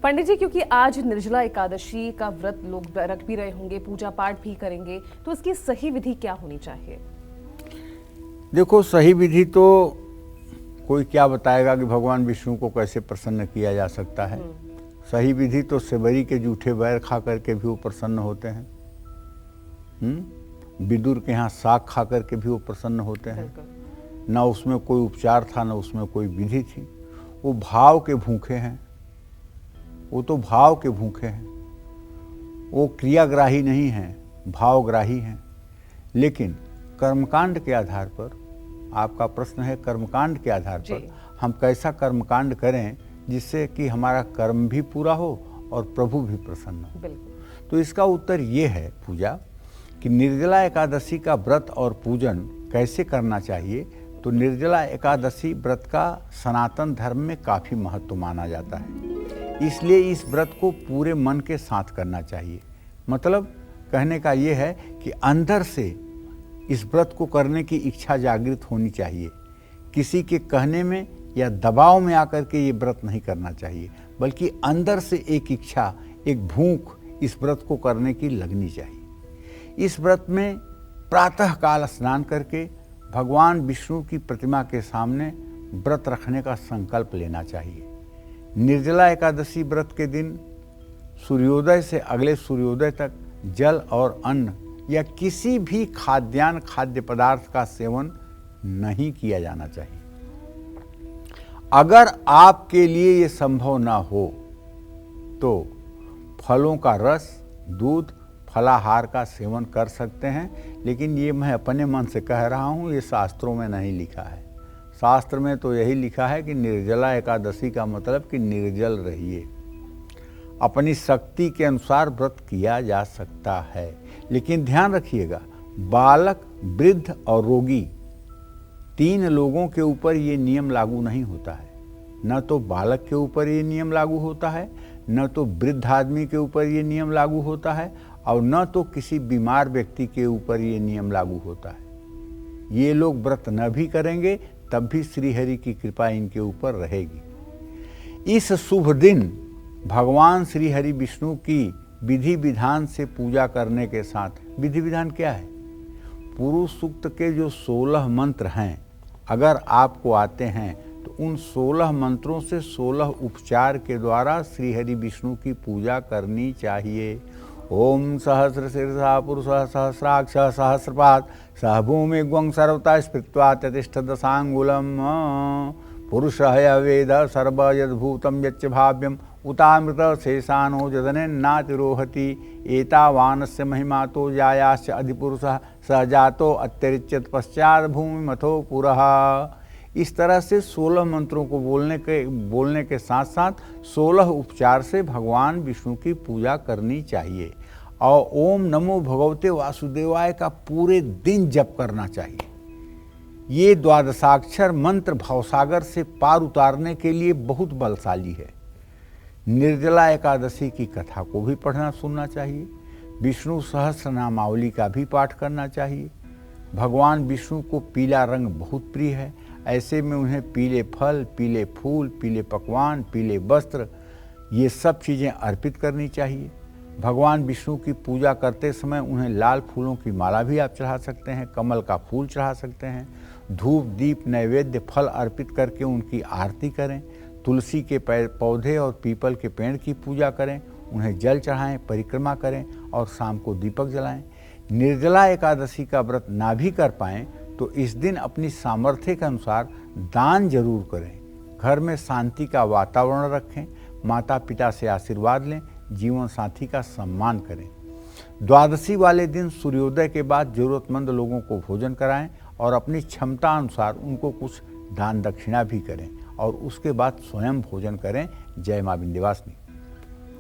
पंडित जी, क्योंकि आज निर्जला एकादशी का व्रत लोग रख भी रहे होंगे, पूजा पाठ भी करेंगे, तो इसकी सही विधि क्या होनी चाहिए? देखो, सही विधि तो कोई क्या बताएगा कि भगवान विष्णु को कैसे प्रसन्न किया जा सकता है। सही विधि तो सेवरी के जूठे बैर खा करके भी वो प्रसन्न होते हैं। विदुर के यहाँ साग खा करके भी वो प्रसन्न होते हैं। ना उसमें कोई उपचार था, ना उसमें कोई विधि थी। वो भाव के भूखे हैं, वो तो भाव के भूखे हैं। वो क्रियाग्राही नहीं हैं, भावग्राही हैं। लेकिन कर्मकांड के आधार पर, आपका प्रश्न है कर्मकांड के आधार पर हम कैसा कर्मकांड करें जिससे कि हमारा कर्म भी पूरा हो और प्रभु भी प्रसन्न हो। तो इसका उत्तर ये है पूजा कि निर्जला एकादशी का व्रत और पूजन कैसे करना चाहिए। तो निर्जला एकादशी व्रत का सनातन धर्म में काफ़ी महत्व माना जाता है, इसलिए इस व्रत को पूरे मन के साथ करना चाहिए। मतलब कहने का ये है कि अंदर से इस व्रत को करने की इच्छा जागृत होनी चाहिए। किसी के कहने में या दबाव में आकर के ये व्रत नहीं करना चाहिए, बल्कि अंदर से एक इच्छा, एक भूख इस व्रत को करने की लगनी चाहिए। इस व्रत में प्रातः काल स्नान करके भगवान विष्णु की प्रतिमा के सामने व्रत रखने का संकल्प लेना चाहिए। निर्जला एकादशी व्रत के दिन सूर्योदय से अगले सूर्योदय तक जल और अन्न या किसी भी खाद्य पदार्थ का सेवन नहीं किया जाना चाहिए। अगर आपके लिए ये संभव ना हो तो फलों का रस, दूध, फलाहार का सेवन कर सकते हैं, लेकिन ये मैं अपने मन से कह रहा हूँ, ये शास्त्रों में नहीं लिखा है। शास्त्र में तो यही लिखा है कि निर्जला एकादशी का मतलब कि निर्जल रहिए। अपनी शक्ति के अनुसार व्रत किया जा सकता है, लेकिन ध्यान रखिएगा, बालक, वृद्ध और रोगी, तीन लोगों के ऊपर ये नियम लागू नहीं होता है। न तो बालक के ऊपर ये नियम लागू होता है, न तो वृद्ध आदमी के ऊपर ये नियम लागू होता है, और न तो किसी बीमार व्यक्ति के ऊपर ये नियम लागू होता है। ये लोग व्रत न भी करेंगे तब भी श्रीहरि की कृपा इनके ऊपर रहेगी। इस शुभ दिन भगवान श्रीहरि विष्णु की विधि विधान से पूजा करने के साथ, विधि विधान क्या है? पुरुष सूक्त के जो 16 मंत्र हैं, अगर आपको आते हैं तो उन 16 मंत्रों से 16 उपचार के द्वारा श्रीहरि विष्णु की पूजा करनी चाहिए। ओम सहस्र शीर्षा पुरुष सहस्राक्ष सहस्रपाद सह भूमि ग्वं सर्वता स्मृत्वा ततिष्ठ दशांगुलम पुरुषः वेद सर्व यद्भूतं यच्च भाव्यम उतामृत शेषानो जदने नातिरोहति एतावानस्य महिमा तो जायाश्च अधिपुरुषः स जातो अत्यरिच्यत पश्चात भूमि मथो पुरः। इस तरह से 16 मंत्रों को बोलने के साथ साथ 16 उपचार से भगवान विष्णु की पूजा करनी चाहिए। और ओम नमो भगवते वासुदेवाय का पूरे दिन जप करना चाहिए। ये द्वादशाक्षर मंत्र भवसागर से पार उतारने के लिए बहुत बलशाली है। निर्जला एकादशी की कथा को भी पढ़ना सुनना चाहिए। विष्णु सहस्र नामावली का भी पाठ करना चाहिए। भगवान विष्णु को पीला रंग बहुत प्रिय है, ऐसे में उन्हें पीले फल, पीले फूल, पीले पकवान, पीले वस्त्र, ये सब चीज़ें अर्पित करनी चाहिए। भगवान विष्णु की पूजा करते समय उन्हें लाल फूलों की माला भी आप चढ़ा सकते हैं, कमल का फूल चढ़ा सकते हैं। धूप, दीप, नैवेद्य, फल अर्पित करके उनकी आरती करें। तुलसी के पौधे और पीपल के पेड़ की पूजा करें, उन्हें जल चढ़ाएं, परिक्रमा करें और शाम को दीपक जलाएं। निर्जला एकादशी का व्रत ना भी कर पाएं तो इस दिन अपनी सामर्थ्य के अनुसार दान जरूर करें। घर में शांति का वातावरण रखें, माता पिता से आशीर्वाद लें, जीवन साथी का सम्मान करें। द्वादशी वाले दिन सूर्योदय के बाद जरूरतमंद लोगों को भोजन कराएं और अपनी क्षमता अनुसार उनको कुछ दान दक्षिणा भी करें और उसके बाद स्वयं भोजन करें। जय मां विंध्यवासिनी।